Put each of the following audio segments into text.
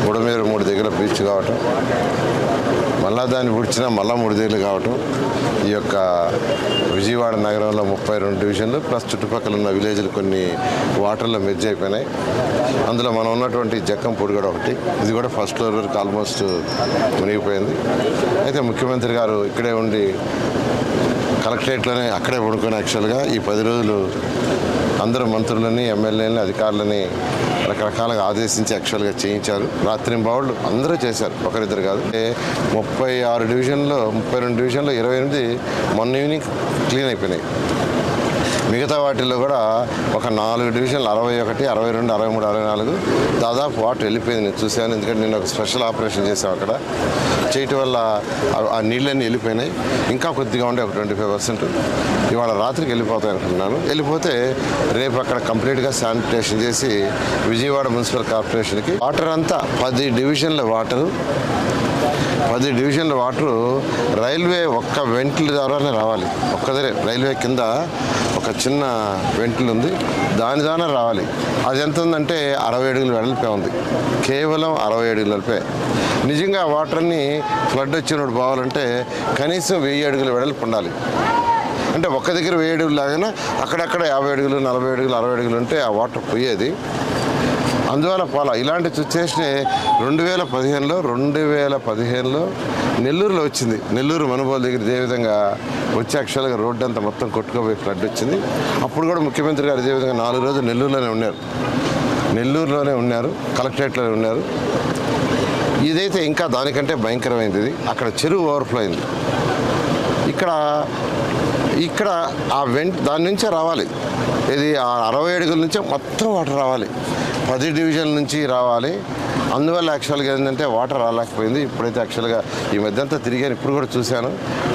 బుడమేరు 3 దగ్గర బ్రీచ్ కావటం, మళ్ళా దాన్ని పుడిచినా మళ్ళా 3 దగ్గరలు కావటం, ఈ యొక్క విజయవాడ నగరంలో 32 డివిజన్లు ప్లస్ చుట్టుపక్కల ఉన్న విలేజ్లు కొన్ని వాటర్లో మెర్జ్ అయిపోయినాయి. అందులో మనం ఉన్నటువంటి జక్కంపూడి కూడా ఒకటి, ఇది కూడా ఫస్ట్ ఫ్లోర్ వరకు ఆల్మోస్ట్ మునిగిపోయింది. అయితే ముఖ్యమంత్రి గారు ఇక్కడే ఉండి కలెక్టరేట్లోనే అక్కడే పడుకొని యాక్చువల్గా ఈ 10 రోజులు అందరూ మంత్రులని, ఎమ్మెల్యేలని, అధికారులని రకరకాలుగా ఆదేశించి యాక్చువల్గా చేయించారు. రాత్రింబావుళ్ళు అందరూ చేశారు, ఒకరిద్దరు కాదు. 36 డివిజన్లో 32 డివిజన్లో 28 మొన్న ఈవినింగ్ క్లీన్ అయిపోయినాయి. మిగతా వాటిల్లో కూడా ఒక 4 డివిజన్లు 61, 62, 63, 64 దాదాపు వాటర్ వెళ్ళిపోయింది. నేను చూశాను, ఎందుకంటే నేను ఒక స్పెషల్ ఆపరేషన్ చేసాం అక్కడ చేయటం వల్ల ఆ నీళ్ళన్నీ వెళ్ళిపోయినాయి. ఇంకా కొద్దిగా ఉండే ఒక 25% ఇవాళ రాత్రికి వెళ్ళిపోతాయి అనుకుంటున్నాను. వెళ్ళిపోతే రేపు అక్కడ కంప్లీట్గా శానిటేషన్ చేసి విజయవాడ మున్సిపల్ కార్పొరేషన్కి వాటర్ అంతా 10 డివిజన్ల వాటరు రైల్వే ఒక్క వెంటిల్ ద్వారానే రావాలి. ఒక్కదరే రైల్వే కింద ఒక చిన్న వెంటిల్ ఉంది, దాని ద్వారా రావాలి. అది ఎంత ఉందంటే 60 అడుగుల వెడల్పే ఉంది, కేవలం 60 అడుగుల వెడల్పే. నిజంగా వాటర్ని ఫ్లడ్ వచ్చినప్పుడు పోవాలంటే కనీసం 1000 అడుగుల వెడల్పు ఉండాలి. అంటే ఒక్క దగ్గర 1000 అడుగులు లాగానే అక్కడక్కడ 50 అడుగులు, 40 అడుగులు, 60 అడుగులు ఉంటే ఆ వాటర్ పోయేది. అందువల్ల పోలా. ఇలాంటి సిచ్యువేషన్ 2015లో నెల్లూరులో వచ్చింది. నెల్లూరు మనుబోలు దగ్గర ఇదే విధంగా వచ్చి యాక్చువల్గా రోడ్డు అంతా మొత్తం కొట్టుకోపోయి ఫ్లడ్ వచ్చింది. అప్పుడు కూడా ముఖ్యమంత్రి గారు ఇదే విధంగా 4 రోజులు నెల్లూరులోనే ఉన్నారు, కలెక్టరేట్లోనే ఉన్నారు. ఇదైతే ఇంకా దానికంటే భయంకరమైంది. ఇది అక్కడ చెరువు ఓవర్ఫ్లో అయింది. ఇక్కడ ఆ దాని నుంచే రావాలి. ఇది 60 అడుగుల నుంచే మొత్తం వాటర్ రావాలి, 10 డివిజన్ల నుంచి రావాలి. అందువల్ల యాక్చువల్గా ఏంటంటే వాటర్ రాలేకపోయింది. ఇప్పుడైతే యాక్చువల్గా ఈ మధ్య అంతా తిరిగాను, ఇప్పుడు కూడా చూశాను,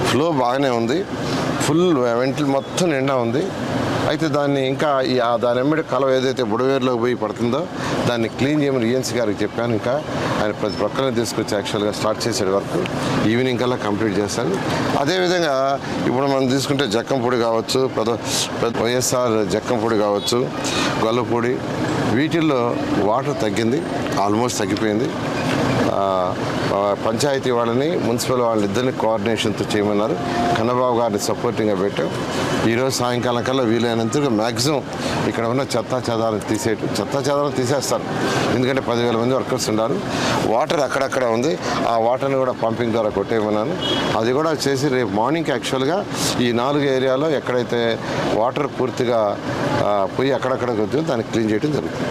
ఫ్లో బాగానే ఉంది, ఫుల్ వెంటిల్ మొత్తం నిండా ఉంది. అయితే దాన్ని ఇంకా దాని ఎమ్మడి కాలువ ఏదైతే బుడవేరులోకి పోయి పడుతుందో దాన్ని క్లీన్ చేయమని ఈఎన్సీ గారికి చెప్పాను. ఇంకా ఆయన ప్రతి ప్రక్కనే తీసుకొచ్చి యాక్చువల్గా స్టార్ట్ చేసే వర్క్ ఈవినింగ్ కల్లా కంప్లీట్ చేస్తాను. అదేవిధంగా ఇప్పుడు మనం తీసుకుంటే జక్కంపూడి కావచ్చు, వైఎస్ఆర్ జక్కంపూడి కావచ్చు, గొల్లపూడి, వీటిల్లో వాటర్ తగ్గింది, ఆల్మోస్ట్ తగ్గిపోయింది. పంచాయతీ వాళ్ళని, మున్సిపల్ వాళ్ళిద్దరిని కోఆర్డినేషన్తో చేయమన్నారు. కన్నబాబు గారిని సపోర్టింగ్గా పెట్టాం. ఈరోజు సాయంకాలం కల్లా వీలైనంతగా మ్యాక్సిమం ఇక్కడ ఉన్న చెత్తా చెదారం తీసేస్తారు. ఎందుకంటే 10,000 మంది వర్కర్స్ ఉన్నారు. వాటర్ అక్కడక్కడ ఉంది, ఆ వాటర్ని కూడా పంపింగ్ ద్వారా కొట్టేయమన్నాను. అది కూడా చేసి రేపు మార్నింగ్ యాక్చువల్గా ఈ 4 ఏరియాలో ఎక్కడైతే వాటర్ పూర్తిగా పోయి అక్కడక్కడ కొద్దిగా దాన్ని క్లీన్ చేయడం జరుగుతుంది.